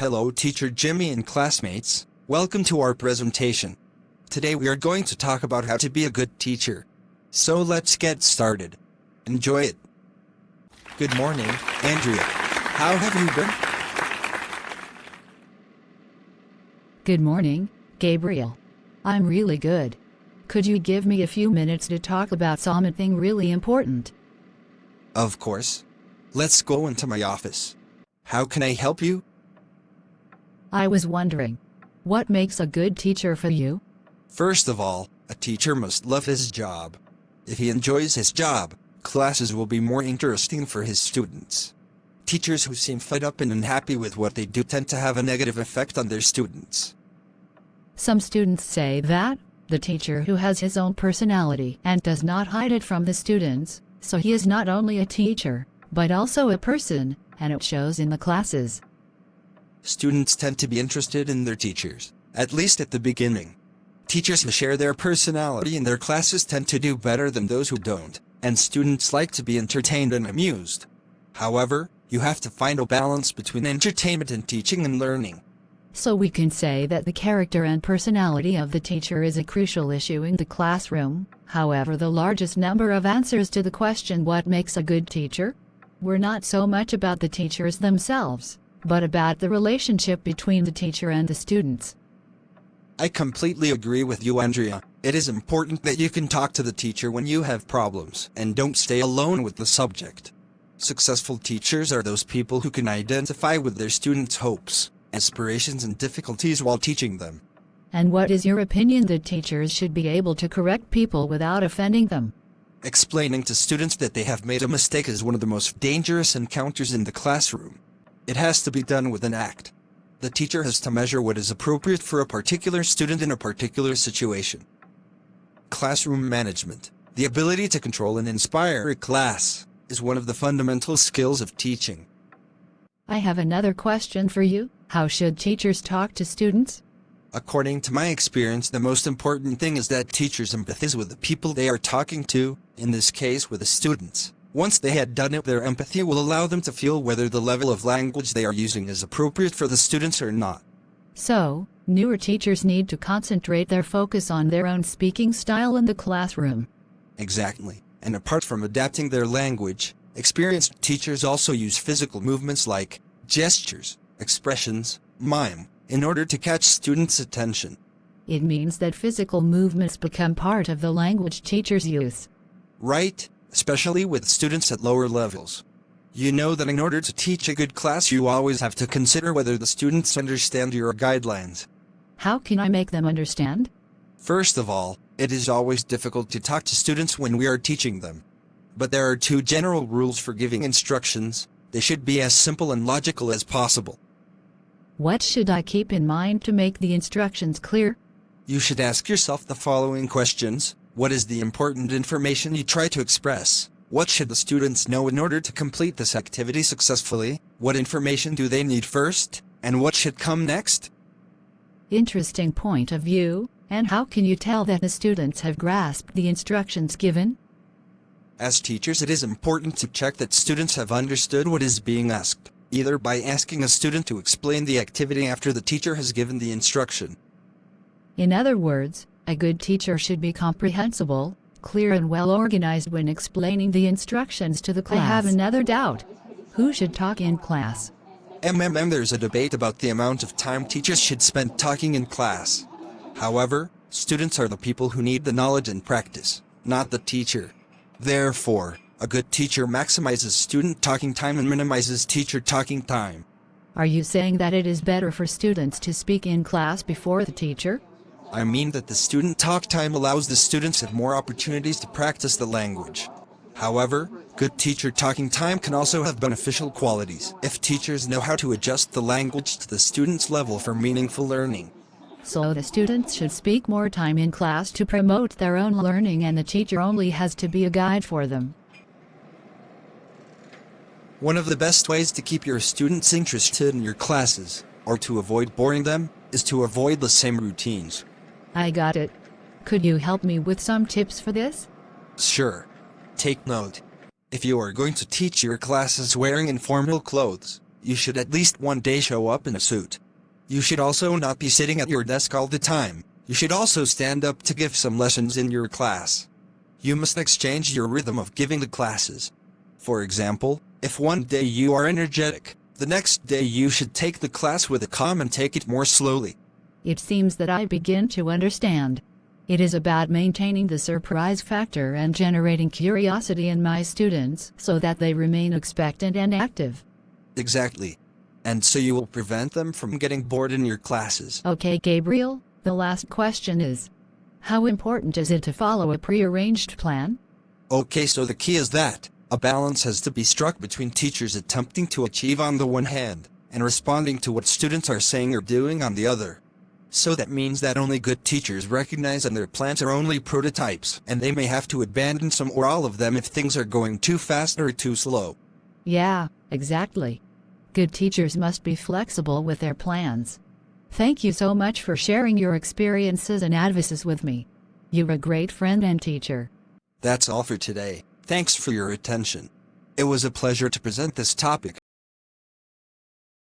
Hello teacher Jimmy and classmates, welcome to our presentation. Today we are going to talk about how to be a good teacher. So let's get started. Enjoy it. Good morning, Andrea. How have you been? Good morning, Gabriel. I'm really good. Could you give me a few minutes to talk about something really important? Of course. Let's go into my office. How can I help you? I was wondering, what makes a good teacher for you? First of all, a teacher must love his job. If he enjoys his job, classes will be more interesting for his students. Teachers who seem fed up and unhappy with what they do tend to have a negative effect on their students. Some students say that the teacher who has his own personality and does not hide it from the students, so he is not only a teacher, but also a person, and it shows in the classes. Students tend to be interested in their teachers, at least at the beginning. Teachers who share their personality in their classes tend to do better than those who don't, and students like to be entertained and amused. However, you have to find a balance between entertainment and teaching and learning. So we can say that the character and personality of the teacher is a crucial issue in the classroom. However, the largest number of answers to the question what makes a good teacher were not so much about the teachers themselves, but about the relationship between the teacher and the students. I completely agree with you, Andrea. It is important that you can talk to the teacher when you have problems and don't stay alone with the subject. Successful teachers are those people who can identify with their students' hopes, aspirations, and difficulties while teaching them. And what is your opinion that teachers should be able to correct people without offending them? Explaining to students that they have made a mistake is one of the most dangerous encounters in the classroom. It has to be done with an act. The teacher has to measure what is appropriate for a particular student in a particular situation. Classroom management, the ability to control and inspire a class, is one of the fundamental skills of teaching. I have another question for you. How should teachers talk to students? According to my experience, the most important thing is that teachers empathize with the people they are talking to, in this case with the students. Once they had done it, their empathy will allow them to feel whether the level of language they are using is appropriate for the students or not. So, newer teachers need to concentrate their focus on their own speaking style in the classroom. Exactly. And apart from adapting their language, experienced teachers also use physical movements like gestures, expressions, mime, in order to catch students' attention. It means that physical movements become part of the language teachers use. Right, especially with students at lower levels. You know that in order to teach a good class, you always have to consider whether the students understand your guidelines. How can I make them understand? First of all, it is always difficult to talk to students when we are teaching them. But there are two general rules for giving instructions. They should be as simple and logical as possible. What should I keep in mind to make the instructions clear? You should ask yourself the following questions. What is the important information you try to express? What should the students know in order to complete this activity successfully? What information do they need first? And what should come next? Interesting point of view. And how can you tell that the students have grasped the instructions given? As teachers, it is important to check that students have understood what is being asked, either by asking a student to explain the activity after the teacher has given the instruction. In other words, a good teacher should be comprehensible, clear and well organized when explaining the instructions to the class. I have another doubt. Who should talk in class? There's a debate about the amount of time teachers should spend talking in class. However, students are the people who need the knowledge and practice, not the teacher. Therefore, a good teacher maximizes student talking time and minimizes teacher talking time. Are you saying that it is better for students to speak in class before the teacher? I mean that the student talk time allows the students have more opportunities to practice the language. However, good teacher talking time can also have beneficial qualities if teachers know how to adjust the language to the student's level for meaningful learning. So the students should speak more time in class to promote their own learning, and the teacher only has to be a guide for them. One of the best ways to keep your students interested in your classes, or to avoid boring them, is to avoid the same routines. I got it. Could you help me with some tips for this? Sure. Take note. If you are going to teach your classes wearing informal clothes, You should at least one day show up in a suit. You should also not be sitting at your desk all the time. You should also stand up to give some lessons in your class. You must exchange your rhythm of giving the classes. For example, if one day you are energetic, the next day you should take the class with a calm and take it more slowly. It seems that I begin to understand. It is about maintaining the surprise factor and generating curiosity in my students so that they remain expectant and active. Exactly. And so you will prevent them from getting bored in your classes. Okay, Gabriel, the last question is, how important is it to follow a prearranged plan? Okay, so the key is that a balance has to be struck between teachers attempting to achieve on the one hand, and responding to what students are saying or doing on the other. So that means that only good teachers recognize that their plans are only prototypes, and they may have to abandon some or all of them if things are going too fast or too slow. Yeah, exactly. Good teachers must be flexible with their plans. Thank you so much for sharing your experiences and advices with me. You're a great friend and teacher. That's all for today. Thanks for your attention. It was a pleasure to present this topic.